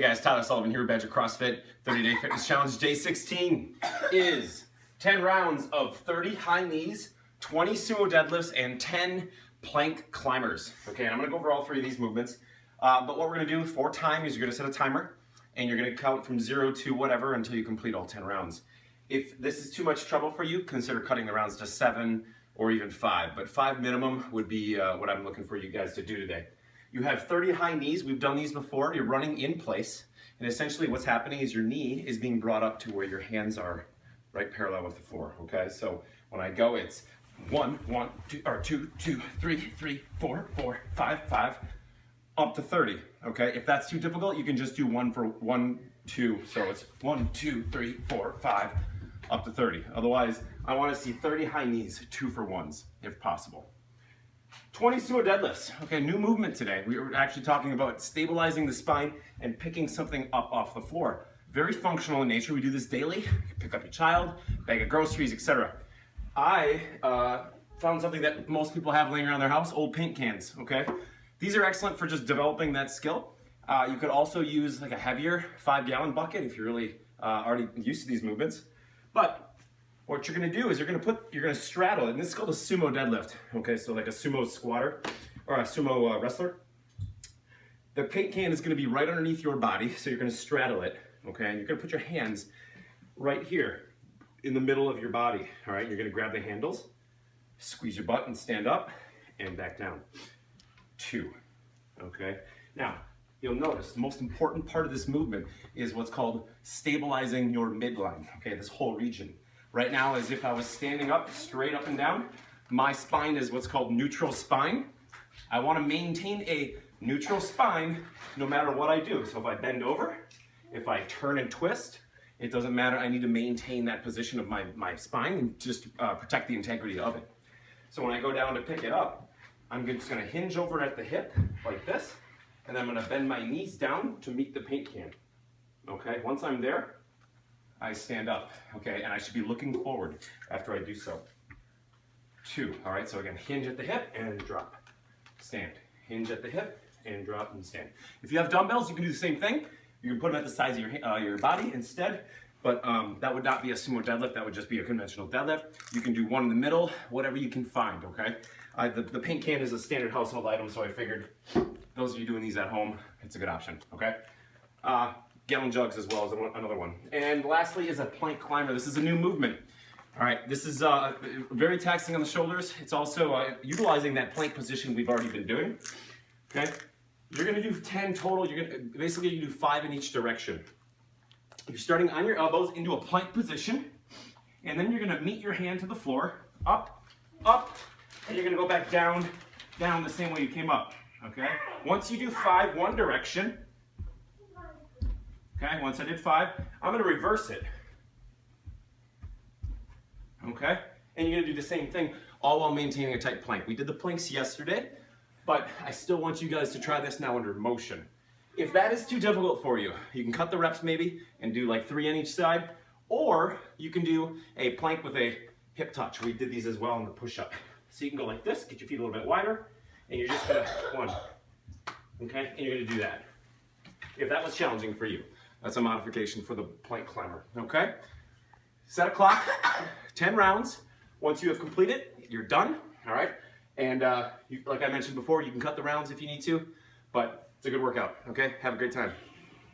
guys, Tyler Sullivan here with Badger CrossFit 30-Day Fitness Challenge. Day 16 is 10 rounds of 30 high knees, 20 sumo deadlifts, and 10 plank climbers. Okay, and I'm gonna go over all three of these movements. But what we're gonna do for time is you're gonna set a timer and you're gonna count from 0 to whatever until you complete all 10 rounds. If this is too much trouble for you, consider cutting the rounds to 7 or even 5. But 5 minimum would be what I'm looking for you guys to do today. You have 30 high knees. We've done these before. You're running in place. And essentially what's happening is your knee is being brought up to where your hands are right parallel with the floor, okay? So when I go, it's 1, 2, 3, 4, 5, up to 30, okay? If that's too difficult, you can just do 1, 2. So it's 1, 2, 3, 4, 5, up to 30. Otherwise, I want to see 30 high knees, 2 for 1s, if possible. 20 sumo deadlifts. Okay, new movement today. We were actually talking about stabilizing the spine and picking something up off the floor. Very functional in nature. We do this daily. You can pick up your child, bag of groceries, etc. I found something that most people have laying around their house, old paint cans, okay? These are excellent for just developing that skill. You could also use like a heavier 5-gallon bucket if you're really already used to these movements. But what you're gonna do is you're gonna straddle it, and this is called a sumo deadlift. Okay, so like a sumo squatter or a sumo wrestler. The paint can is gonna be right underneath your body, so you're gonna straddle it, okay? And you're gonna put your hands right here in the middle of your body, all right? You're gonna grab the handles, squeeze your butt and stand up and back down. 2, okay? Now, you'll notice the most important part of this movement is what's called stabilizing your midline, okay? This whole region. Right now, as if I was standing up, straight up and down, my spine is what's called neutral spine. I want to maintain a neutral spine no matter what I do. So if I bend over, if I turn and twist, it doesn't matter. I need to maintain that position of my spine and just protect the integrity of it. So when I go down to pick it up, I'm just going to hinge over at the hip like this, and I'm going to bend my knees down to meet the paint can. Okay, once I'm there, I stand up, okay, and I should be looking forward after I do so. 2, all right, so again, hinge at the hip and drop, stand. Hinge at the hip and drop and stand. If you have dumbbells, you can do the same thing. You can put them at the size of your body instead, but that would not be a sumo deadlift, that would just be a conventional deadlift. You can do one in the middle, whatever you can find, okay? The paint can is a standard household item, so I figured those of you doing these at home, it's a good option, okay? Gallon jugs as well as another one. And lastly is a plank climber. This is a new movement. All right, this is very taxing on the shoulders. It's also utilizing that plank position we've already been doing. Okay, you're gonna do 10 total. You're gonna basically you do 5 in each direction. You're starting on your elbows into a plank position, and then you're gonna meet your hand to the floor, up, and you're gonna go back down the same way you came up. Okay, once you do 5 one direction. Okay, once I did 5, I'm going to reverse it. Okay, and you're going to do the same thing, all while maintaining a tight plank. We did the planks yesterday, but I still want you guys to try this now under motion. If that is too difficult for you, you can cut the reps maybe and do like 3 on each side, or you can do a plank with a hip touch. We did these as well in the push-up. So you can go like this, get your feet a little bit wider, and you're just going to, 1, okay, and you're going to do that. If that was challenging for you. That's a modification for the plank climber, okay? Set a clock, 10 rounds. Once you have completed, you're done, all right? And like I mentioned before, you can cut the rounds if you need to, but it's a good workout, okay? Have a great time.